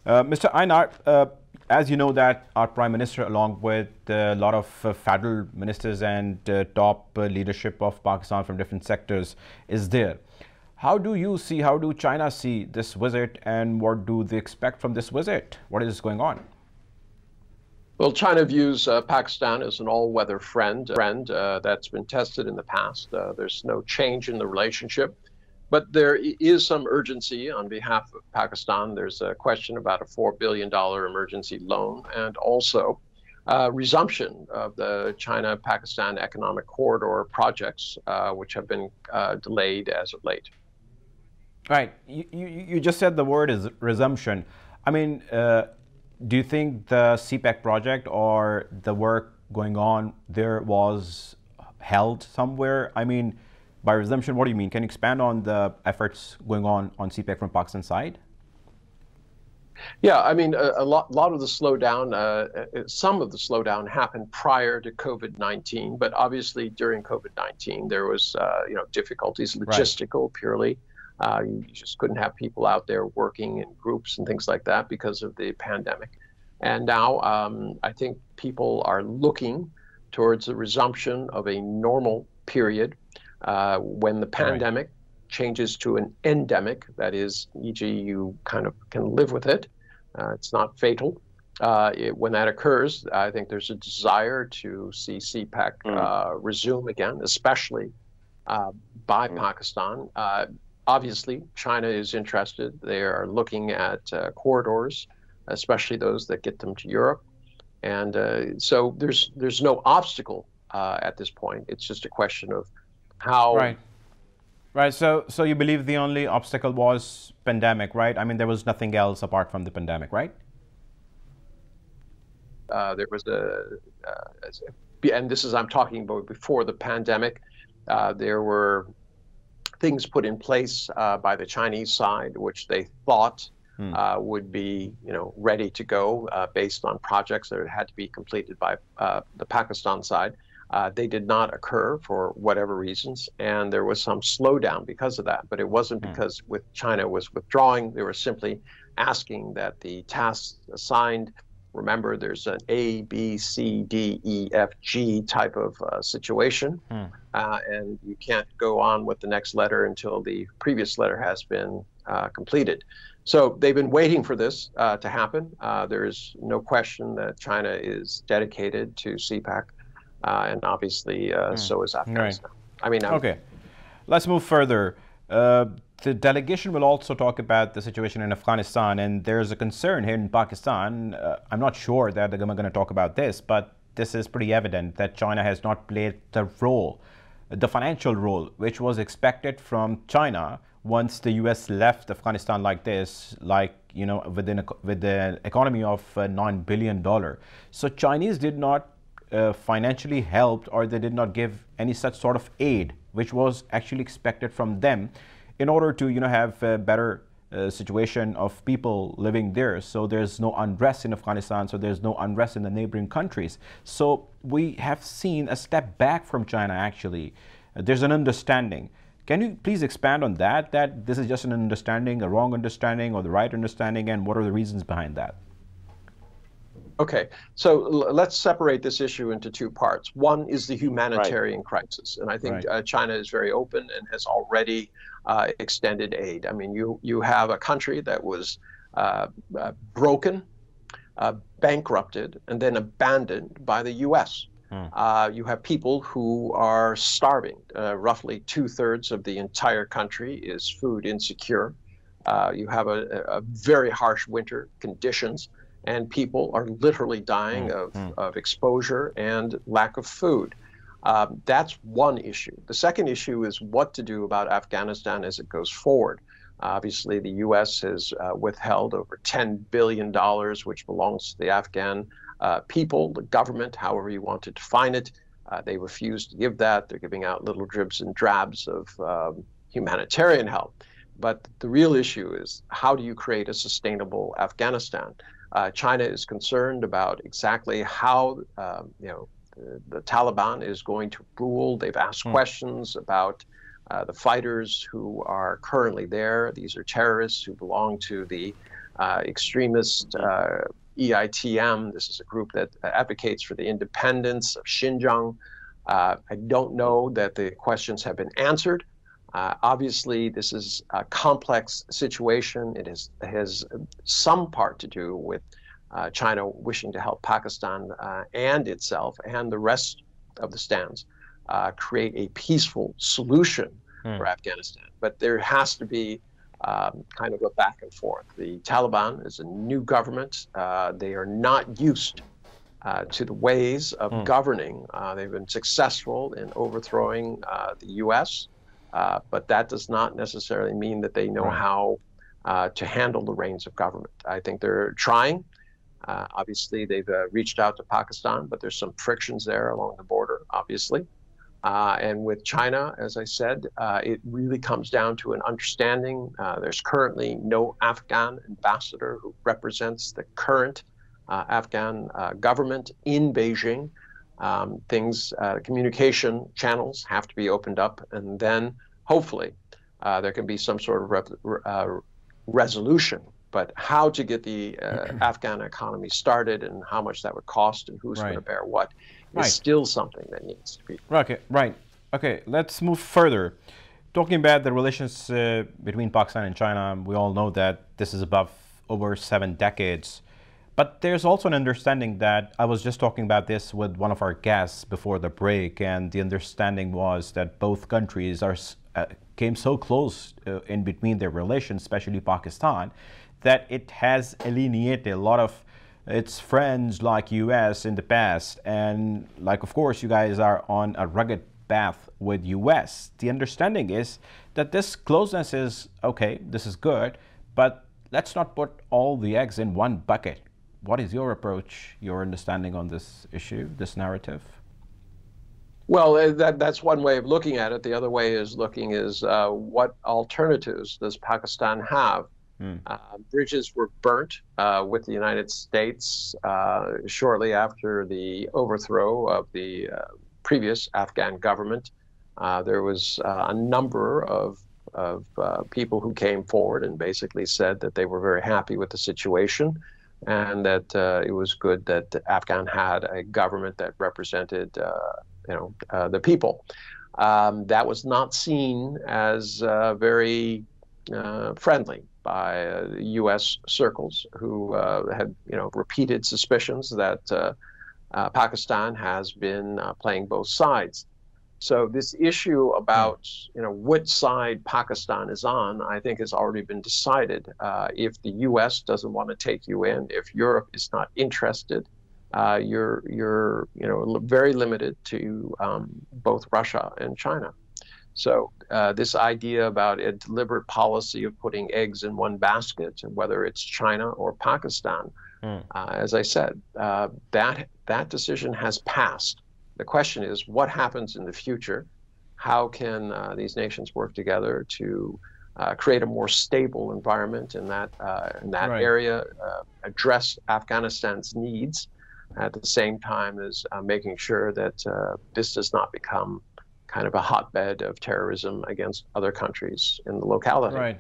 Mr. Einar, as you know that our Prime Minister, along with a lot of federal ministers and top leadership of Pakistan from different sectors, is there. How do China see this visit, and what do they expect from this visit? What is going on? Well, China views Pakistan as an all-weather friend that's been tested in the past. There's no change in the relationship, but there is some urgency on behalf of Pakistan. There's a question about a $4 billion emergency loan, and also resumption of the China-Pakistan economic corridor projects, which have been delayed as of late. Right. You just said the word is resumption. I mean, do you think the CPEC project or the work going on there was held somewhere? I mean, by resumption, what do you mean? Can you expand on the efforts going on CPEC from Pakistan's side? Yeah, I mean, a lot of the slowdown, some of the slowdown happened prior to COVID-19, but obviously during COVID-19 there was, difficulties, logistical purely. You just couldn't have people out there working in groups and things like that because of the pandemic. And now I think people are looking towards the resumption of a normal period when the pandemic changes to an endemic, that is, e.g. you kind of can live with it. It's not fatal. When that occurs, I think there's a desire to see CPEC resume again, especially by Pakistan. Obviously, China is interested. They are looking at corridors, especially those that get them to Europe. And so there's no obstacle at this point. It's just a question of how. Right. So you believe the only obstacle was pandemic, right? I mean, there was nothing else apart from the pandemic, right? There was and this is, I'm talking about before the pandemic, there were things put in place by the Chinese side, which they thought would be, ready to go based on projects that had to be completed by the Pakistan side. They did not occur for whatever reasons, and there was some slowdown because of that. But it wasn't because China was withdrawing. They were simply asking that the tasks assigned. Remember, there's an A, B, C, D, E, F, G type of situation, and you can't go on with the next letter until the previous letter has been completed. So they've been waiting for this to happen. There is no question that China is dedicated to CPEC, and obviously so is Afghanistan. Right. I mean, okay, let's move further. The delegation will also talk about the situation in Afghanistan, and there's a concern here in Pakistan. I'm not sure that they're going to talk about this, but this is pretty evident that China has not played the role, the financial role, which was expected from China once the US left Afghanistan like this, with the economy of $9 billion. So Chinese did not financially help, or they did not give any such sort of aid, which was actually expected from them, in order to have a better situation of people living there. So there's no unrest in Afghanistan, so there's no unrest in the neighboring countries. So we have seen a step back from China, actually. There's an understanding. Can you please expand on that this is just an understanding, a wrong understanding, or the right understanding, and what are the reasons behind that? Okay, so let's separate this issue into two parts. One is the humanitarian crisis, and I think China is very open and has already extended aid. I mean, you have a country that was broken, bankrupted, and then abandoned by the U.S. You have people who are starving. Roughly 2/3 of the entire country is food insecure. You have a very harsh winter conditions, and people are literally dying of exposure and lack of food. That's one issue. The second issue is what to do about Afghanistan as it goes forward. Obviously, the U.S. has withheld over $10 billion, which belongs to the Afghan people, the government, however you want to define it. They refuse to give that. They're giving out little dribs and drabs of humanitarian help. But the real issue is, how do you create a sustainable Afghanistan? China is concerned about exactly how the Taliban is going to rule. They've asked questions about the fighters who are currently there. These are terrorists who belong to the extremist EITM. This is a group that advocates for the independence of Xinjiang. I don't know that the questions have been answered. Obviously, this is a complex situation. It has some part to do with China wishing to help Pakistan and itself and the rest of the stands create a peaceful solution for Afghanistan. But there has to be kind of a back and forth. The Taliban is a new government. They are not used to the ways of governing. They've been successful in overthrowing the U.S., but that does not necessarily mean that they know how to handle the reins of government. I think they're trying. Obviously, they've reached out to Pakistan, but there's some frictions there along the border, obviously. And with China, as I said, it really comes down to an understanding. There's currently no Afghan ambassador who represents the current Afghan government in Beijing. Communication channels have to be opened up, and then hopefully there can be some sort of resolution. But how to get the Afghan economy started and how much that would cost and who's going to bear what is still something that needs to be. Okay, let's move further. Talking about the relations between Pakistan and China, we all know that this is over 7 decades. But there's also an understanding that I was just talking about this with one of our guests before the break, and the understanding was that both countries came so close in between their relations, especially Pakistan, that it has alienated a lot of its friends like US in the past. And like, of course, you guys are on a rugged path with US. The understanding is that this closeness is, okay, this is good, but let's not put all the eggs in one bucket. What is your approach, your understanding on this issue, this narrative? Well, that's one way of looking at it. The other way is what alternatives does Pakistan have? Bridges were burnt with the United States shortly after the overthrow of the previous Afghan government. There was a number of people who came forward and basically said that they were very happy with the situation, and that it was good that Afghan had a government that represented, the people. That was not seen as very friendly by U.S. circles, who had, repeated suspicions that Pakistan has been playing both sides. So this issue about which side Pakistan is on, I think has already been decided. If the U.S. doesn't want to take you in, if Europe is not interested, you're very limited to both Russia and China. So this idea about a deliberate policy of putting eggs in one basket, and whether it's China or Pakistan, as I said, that decision has passed. The question is, what happens in the future? How can these nations work together to create a more stable environment in that area, address Afghanistan's needs, at the same time as making sure that this does not become kind of a hotbed of terrorism against other countries in the locality?